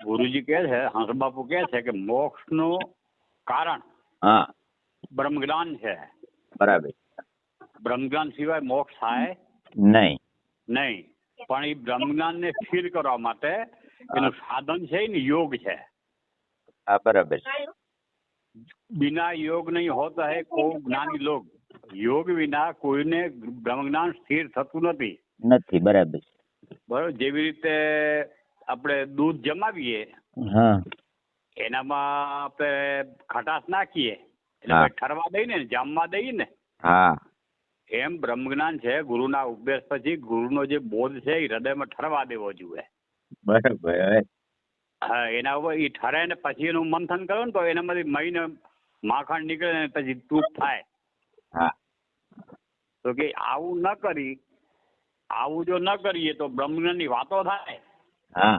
ગુરુજી કહે છે, હંસ બાપુ કહે છે કે મોક્ષ નું કારણ હા બ્રહ્મ જ્ઞાન છે. બરાબર. બ્રહ્મ જ્ઞાન સિવાય મોક્ષ થાય નહીં. નહીં. પણ એ બ્રહ્મ જ્ઞાન ને સ્થિર કરવા માટે એનું સાધન છે ને યોગ છે. હા બરાબર. बिना योग नहीं होता है को ज्ञानी लोग. યોગ વિના કોઈને બ્રહ્મ જ્ઞાન સ્થિર થતું નથી. નથી. બરાબર. બરોબર. જેવી રીતે આપણે દૂધ જમાવીએ, હા એનામાં આપણે ખટાશ નાખીએ એટલે ઠરવા દઈએ ને, જામવા દઈએ ને. હા એમ બ્રહ્મ જ્ઞાન છે, ગુરુના ઉપદેશ પછી ગુરુનો જે બોધ છે એ હૃદયમાં ઠરવા દેવો જોઈએ. બરાબર. હા, એના ઉપર એ ઠરે ને પછી એનું મંથન કરો ને તો એનામાંથી મહીને માખણ નીકળે ને પછી તૂપ થાય. હા તો કે આવું ન કરી, આવું જો ન કરીએ તો બ્રહ્મજ્ઞાનની વાતો થાય. હા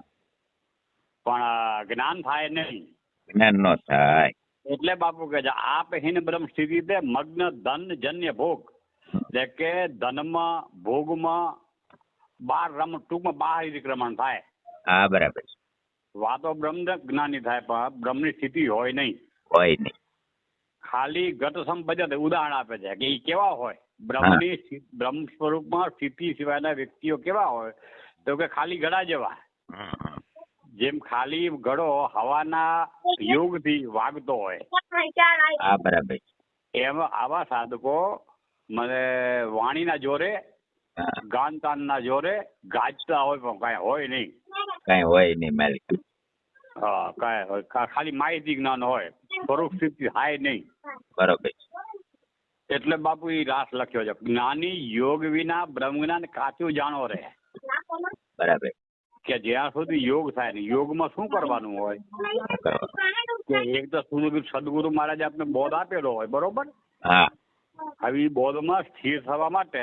પણ જ્ઞાન થાય નહીં. જ્ઞાન નો થાય. એટલે બાપુ કહે છે આપ હિન બ્રહ્મ સ્થિતિ તે મગ્ન ધન જન્ય ભોગ. એટલે કે ધનમાં ભોગમાં બાર રમ ટૂંકમાં બાહ્ય રમણ થાય. હા બરાબર. વાતો બ્રહ્મ જ્ઞાની થાય પણ બ્રહ્મની સ્થિતિ હોય નહીં. હોય નહીં. ખાલી ઘટ સંપજ્જ ઉદાહરણ આપે છે કે એ કેવા હોય બ્રહ્મની બ્રહ્મ સ્વરૂપમાં સ્થિતિ સિવાયના વ્યક્તિઓ કેવા હોય તો કે ખાલી ઘડા જેવા. જેમ ખાલી ઘડો હવાના યોગથી વાગતો હોય. હા બરાબર. એમ આવા સાધકો મને વાણીના જોરે ગાન તાનના જોરે ગાજતા હોય પણ કાંઈ હોય નહીં. કઈ હોય નહીં માલિક. હા કાંઈ હોય ખાલી માહિતી જ્ઞાન હોય, સ્વરૂપ સ્થિતિ થાય નહીં. બરોબર. એટલે બાપુ એ રાસ લખ્યો છે, જ્ઞાની યોગ વિના બ્રહ્મ જ્ઞાન કાચું જાણો રહે. બરાબર. કે જ્યાં સુધી યોગ થાય ને, યોગમાં શું કરવાનું હોય કે એક તો સદગુરુ મહારાજે આપણે બોધ આપેલો હોય. બરોબર. હા. હવે એ બોધમાં સ્થિર થવા માટે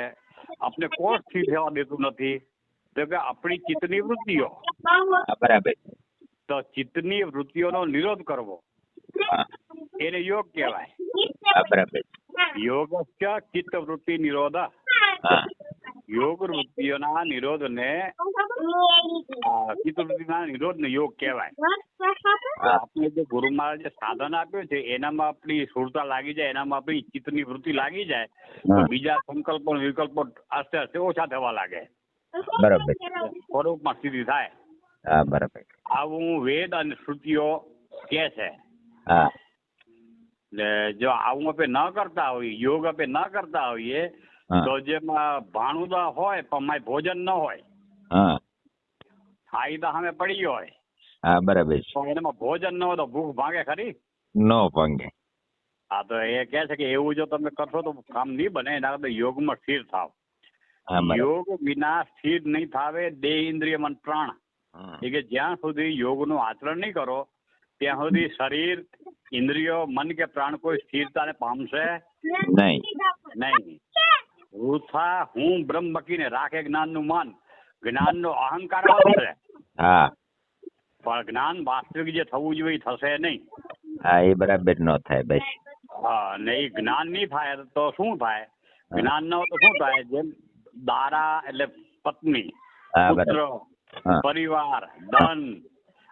આપણે કોણ સ્થિર થવા દેતું નથી તો કે આપણી ચિત્તની વૃત્તિઓ. બરાબર. તો ચિત્તની વૃત્તિઓનો નિરોધ કરવો એને યોગ કહેવાય. બરાબર. યોગ ચિત્ત વૃત્તિ નિરોધ. યોગ વૃત્તિઓના નિરોધને ચિત્ત વૃત્તિના નિરોધને યોગ કહેવાય. આપણે જે ગુરુ મહારાજે સાધન આપ્યું છે એનામાં આપણી સુરતા લાગી જાય, એનામાં આપણી ચિત્તની વૃત્તિ લાગી જાય તો બીજા સંકલ્પો વિકલ્પો આસ્તે આસ્તે ઓછા થવા લાગે. બરાબર. સ્વરૂપમાં સ્થિતિ થાય. હા બરાબર. આવું વેદ અને શ્રુતિઓ કે છે. હા. એટલે જો આવું આપણે ન કરતા હોઈએ, યોગ આપણે ન કરતા હોઈએ તો જેમાં ભાણુદા હોય પણ માય ભોજન ન હોય. હા. ફાયદા સામે પડી હોય. હા બરાબર. તો એનામાં ભોજન ન હોય તો ભૂખ ભાગે ખરી? નો ભાંગે. હા તો એ કહે છે કે એવું જો તમે કરશો તો કામ નહીં બને. એના કરતા યોગમાં સ્થિર થાવ. યોગ વિના સ્થિર નહીં થાવે દેહ ઇન્દ્રિય મન પ્રાણ. એ કે જ્યાં સુધી યોગનું આચરણ નહીં કરો ત્યાં સુધી શરીર, ઇન્દ્રિયો, મન કે પ્રાણ કોઈ સ્થિરતાને પામશે નહીં. વૃથા હું બ્રહ્મ બકીને રાખે જ્ઞાનનું માન. જ્ઞાનનો અહંકાર વધશે. હા. પણ જ્ઞાન વાસ્તવિક જે થવું જોઈએ થશે નહીં. હા એ બરાબર ન થાય બસ. હા ને એ જ્ઞાન નહીં થાય તો શું થાય? જ્ઞાન ન હોય તો શું થાય? જેમ દારા એટલે પત્ની, પુત્ર, પરિવાર, ધન,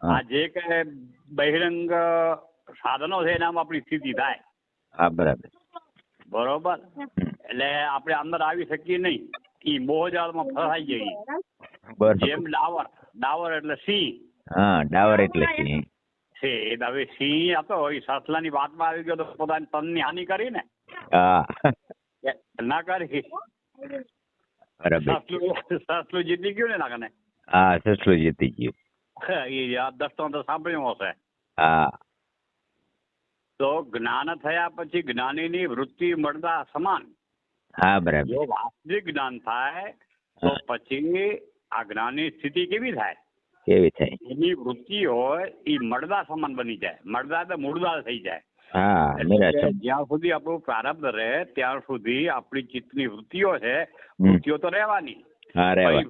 આ જે કઈ બહિરંગ સાધનો છે એનામાં આપણી સ્થિતિ થાય. હા બરાબર. બરોબર. એટલે આપણે અંદર આવી શકીએ નહીં. એ મોહજાળમાં ફસાઈ જઈએ. જેમ ડાવર એટલે સિંહ. હા ડાવર એટલે સિંહ છે. હવે સિંહ હતો એ સસલાની વાતમાં આવી ગયો તો પોતાની તનની હાનિ કરી ને. હા ના કરી. સસલું જીતી ગયું ને નાખને. હા સસલું જીતી ગયું. એ દસ્તાંત સાંભળ્યું હશે. હા. તો જ્ઞાન થયા પછી જ્ઞાનીની વૃત્તિ મળતા સમાન. હા બરાબર. જો વાસ્તવિક જ્ઞાન થાય તો પછી આ જ્ઞાનની સ્થિતિ કેવી થાય? કેવી થાય? એની વૃત્તિ હોય એ મળદા સમાન બની જાય. મળદા તો મૂળદાળ થઈ જાય. જ્યાં સુધી આપણું પ્રારબ્ધ રહે ત્યાં સુધી આપણી ચિત્તની વૃત્તિઓ છે, વૃત્તિઓ તો રહેવાની.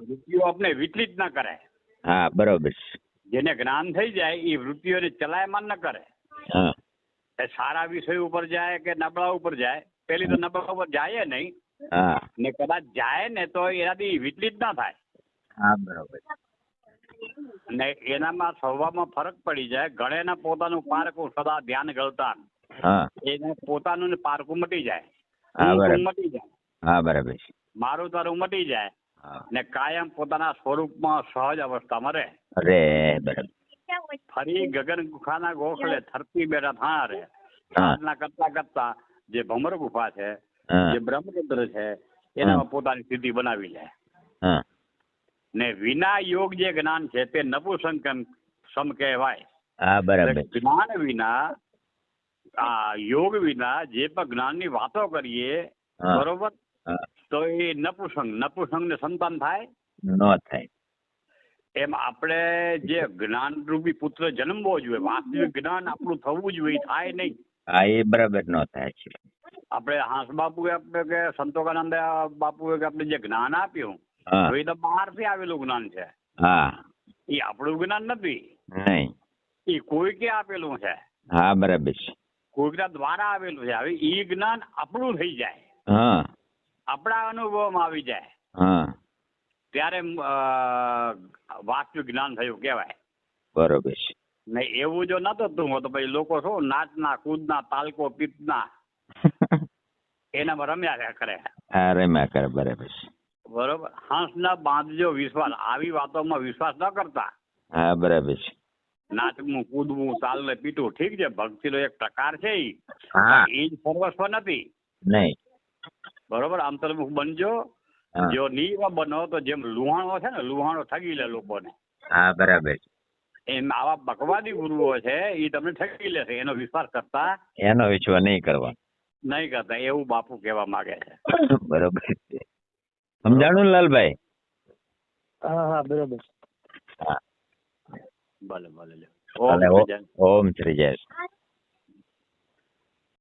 વૃત્તિઓ આપણે વિચલિત ના કરે. હા બરોબર. જેને જ્ઞાન થઈ જાય એ વૃત્તિઓને ચલાયમાન ન કરે. સારા વિષય ઉપર જાય કે નબળા ઉપર જાય. પેલી તો નબળા ઉપર જાય નહીં ને કદાચ જાય ને તો એનાથી વિચલિત ના થાય. હા બરોબર. ને એનામાં સ્વભાવમાં ફરક પડી જાય. ઘણેને પોતાનું પારકું સદા ધ્યાન ગળતા, હા એને પોતાનું ને પારકું મટી જાય, હા હું બરાબર મટી જાય, હા બરાબર છે. મારું તારું મટી જાય, હા ને કાયમ પોતાના સ્વરૂપમાં સહજ અવસ્થામાં રહે. અરે બરાબર. ફરી ગગન ગુફાના ગોખલે થરતી બેઠા થા રે. હા સાધના કરતા કરતા જે ભમર ગુફા છે, હા જે બ્રહ્મચંદ્ર છે, એનામાં પોતાની સિદ્ધિ બનાવી લે. હા ને વિના યોગ જે જ્ઞાન છે તે નપુસંક સમ કહેવાય. હા બરાબર. જ્ઞાન વિના, આ યોગ વિના જે પણ જ્ઞાનની વાતો કરીએ, હા બરોબર, હા તો એ નપુસંગ ને સંતાન થાય. નો થાય. એમ આપણે જે જ્ઞાન રૂપી પુત્ર જન્મવો જોઈએ, વાસ્તવિક જ્ઞાન આપણું થવું જોઈએ, થાય નહીં. હા એ બરાબર નો થાય છે. આપણે હાંસ બાપુએ આપણે કે સંતોષાનંદ બાપુએ કે આપણે જે જ્ઞાન આપ્યું, હા તો એ તો બહારથી આવેલું જ્ઞાન છે. હા એ આપણું જ્ઞાન નથી, નહીં. એ કોઈકે આપેલું છે, હા બરાબર છે. કોઈકના દ્વારા આવેલું છે. હવે એ જ્ઞાન આપણું થઈ જાય, હા આપણા અનુભવમાં આવી જાય, હા ત્યારે વાસ્તવિક જ્ઞાન થયું કહેવાય. બરોબર છે. ને એવું જો નતો તું તો પછી લોકો શું નાચના કૂદના તાલકો પિત્તના એનામાં રમ્યા કરે. હા રમ્યા કરે બરાબર છે. બરોબર. હંસના બાંધજો વિશ્વાસ, આવી વાતોમાં વિશ્વાસ ન કરતા. હા બરાબર છે. નાચવું કૂદવું તાલને પીટવું ઠીક છે, ભક્તિનો એક પ્રકાર છે, હા એ જ સર્વસ્વ નથી. નહીં. બરોબર. અંતર્મુખ બનજો. હા જો નીવા બનો તો જેમ લુહાણો છે ને, લુહાણો ઠગી લે લોકોને, હા બરાબર છે. એમ આવા બકવાદી ગુરુઓ છે એ તમને ઠગી લેશે. એનો વિશ્વાસ કરતા એનો વિશ્વાસ નહીં કરવાનો. નહીં કરતા, એવું બાપુ કહેવા માંગે છે. બરોબર છે. સમજાણું ને લાલભાઈ? હા હા બરોબર. હા ભલે ભલે. ભલે. ઓમ શ્રી જય.